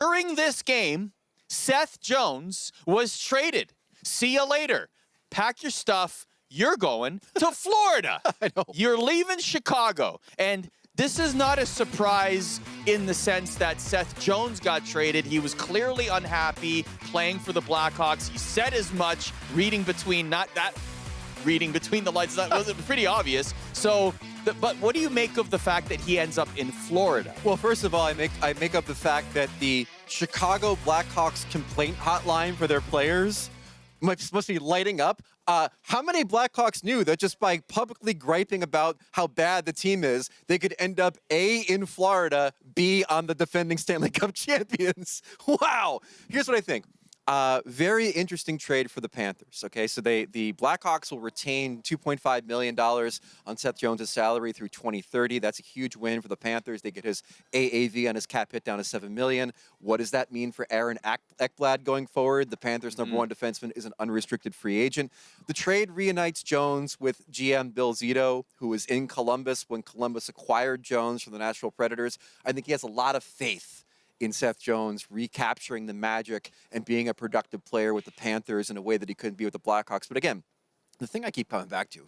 During this game, Seth Jones was traded. See you later. Pack your stuff. You're going to Florida. I know. You're leaving Chicago. And this is not a surprise in the sense that Seth Jones got traded. He was clearly unhappy playing for the Blackhawks. He said as much, reading between the lines. That was pretty obvious. So, but what do you make of the fact that he ends up in Florida? Well, first of all, I make up the fact that the Chicago Blackhawks complaint hotline for their players must be lighting up. How many Blackhawks knew that just by publicly griping about how bad the team is, they could end up A, in Florida, B, on the defending Stanley Cup champions? Wow. Here's what I think. Very interesting trade for the Panthers. Okay, so the Blackhawks will retain $2.5 million on Seth Jones' salary through 2030. That's a huge win for the Panthers. They get his AAV on his cap hit down to $7 million. What does that mean for Aaron Ekblad going forward? The Panthers' number one defenseman is an unrestricted free agent. The trade reunites Jones with GM Bill Zito, who was in Columbus when Columbus acquired Jones from the Nashville Predators. I think he has a lot of faith in Seth Jones recapturing the magic and being a productive player with the Panthers in a way that he couldn't be with the Blackhawks. But again, the thing I keep coming back to,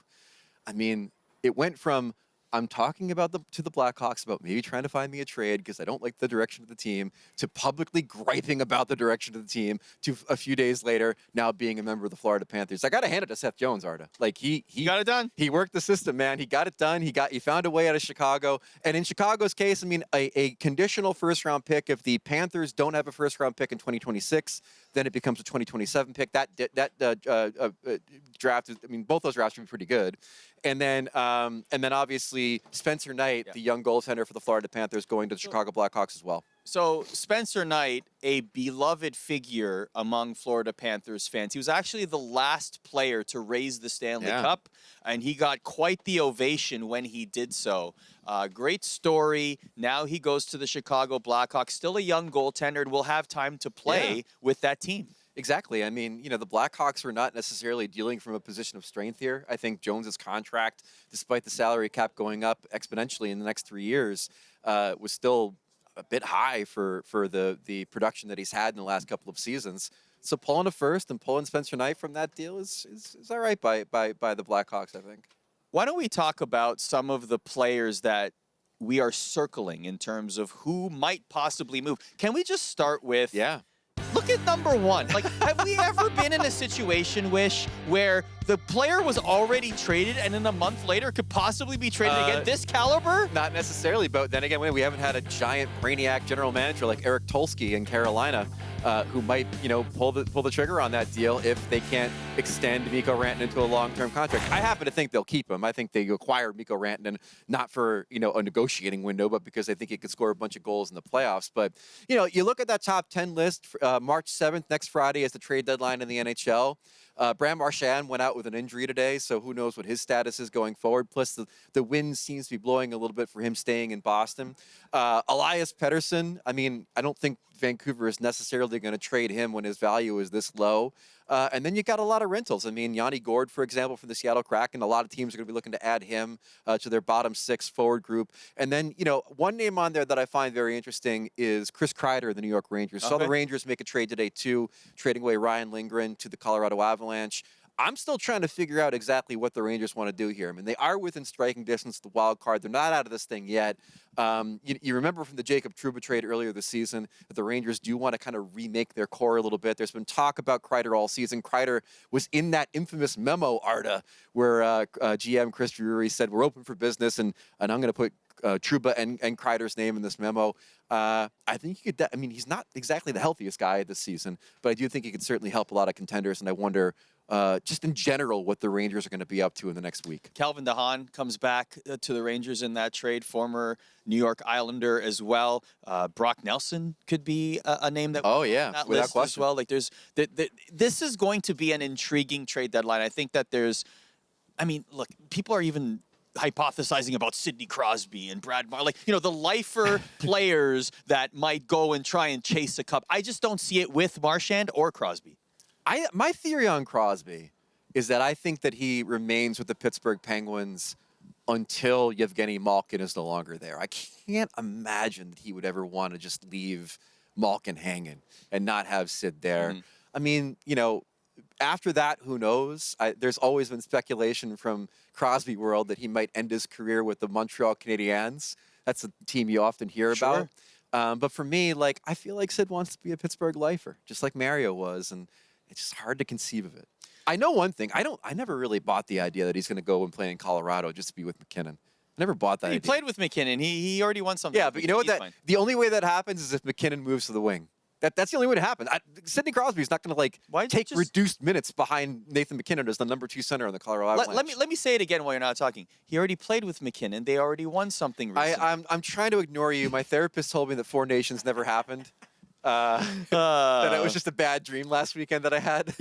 I mean, it went from I'm talking about to the Blackhawks about maybe trying to find me a trade because I don't like the direction of the team, to publicly griping about the direction of the team, to a few days later now being a member of the Florida Panthers. I got to hand it to Seth Jones, Arda. Like he got it done. He worked the system, man. He got it done. He found a way out of Chicago. And in Chicago's case, I mean, a conditional first-round pick. If the Panthers don't have a first-round pick in 2026, then it becomes a 2027 pick. That draft is, I mean, both those drafts would be pretty good. And then obviously Spencer Knight, the young goaltender for the Florida Panthers, going to the Chicago Blackhawks as well. So Spencer Knight, a beloved figure among Florida Panthers fans. He was actually the last player to raise the Stanley Cup, and he got quite the ovation when he did so. Great story. Now he goes to the Chicago Blackhawks, still a young goaltender, and will have time to play with that team. Exactly. I mean, you know, the Blackhawks were not necessarily dealing from a position of strength here. I think Jones's contract, despite the salary cap going up exponentially in the next 3 years, was still a bit high for the production that he's had in the last couple of seasons. So pulling a first and pulling Spencer Knight from that deal is all right by the Blackhawks, I think. Why don't we talk about some of the players that we are circling in terms of who might possibly move? Can we just start with look at number one. Like, have we ever been in a situation, Wish, where the player was already traded and then a month later could possibly be traded again? This caliber? Not necessarily, but then again, we haven't had a giant brainiac general manager like Eric Tulsky in Carolina who might, you know, pull the trigger on that deal if they can't extend Mikko Rantanen into a long-term contract. I happen to think they'll keep him. I think they acquired Mikko Rantanen not for, you know, a negotiating window, but because they think he could score a bunch of goals in the playoffs. But, you know, you look at that top 10 list, March 7th, next Friday, is the trade deadline in the NHL. Brad Marchand went out with an injury today, so who knows what his status is going forward. Plus, the wind seems to be blowing a little bit for him staying in Boston. Elias Pettersson, I mean, I don't think Vancouver is necessarily going to trade him when his value is this low. And then you got a lot of rentals. I mean, Yanni Gourde, for example, from the Seattle Kraken, a lot of teams are going to be looking to add him to their bottom six forward group. And then, you know, one name on there that I find very interesting is Chris Kreider of the New York Rangers. Saw the Rangers make a trade today, too, trading away Ryan Lindgren to the Colorado Avalanche. I'm still trying to figure out exactly what the Rangers want to do here. I mean, they are within striking distance of the wild card. They're not out of this thing yet. You remember from the Jacob Trouba trade earlier this season that the Rangers do want to kind of remake their core a little bit. There's been talk about Kreider all season. Kreider was in that infamous memo, Arda, where GM Chris Drury said, we're open for business, and I'm going to put Trouba and Kreider's name in this memo. I think he could, I mean, he's not exactly the healthiest guy this season, but I do think he could certainly help a lot of contenders, and I wonder just in general what the Rangers are going to be up to in the next week. Calvin DeHaan comes back to the Rangers in that trade, former New York Islander as well. Brock Nelson could be a name that that list as well. Like this is going to be an intriguing trade deadline. I think that I mean, look, people are even hypothesizing about Sidney Crosby and Brad Marr, like, you know, the lifer players that might go and try and chase a cup. I just don't see it with Marchand or Crosby. My theory on Crosby is that I think that he remains with the Pittsburgh Penguins until Yevgeny Malkin is no longer there. I can't imagine that he would ever want to just leave Malkin hanging and not have Sid there. Mm-hmm. I mean, you know, after that, who knows? There's always been speculation from Crosby world that he might end his career with the Montreal Canadiens. That's a team you often hear about. But for me, like, I feel like Sid wants to be a Pittsburgh lifer, just like Mario was, and it's just hard to conceive of it. I know one thing. I never really bought the idea that he's going to go and play in Colorado just to be with McKinnon. I never bought that idea. He played with McKinnon. He already won something. Yeah, but you know what? The only way that happens is if McKinnon moves to the wing. That's the only way to happen. Sidney Crosby's not going to like take reduced minutes behind Nathan McKinnon as the #2 center on the Colorado Avalanche. Let me say it again while you're not talking. He already played with McKinnon. They already won something recently. I'm trying to ignore you. My therapist told me that Four Nations never happened. That it was just a bad dream last weekend that I had.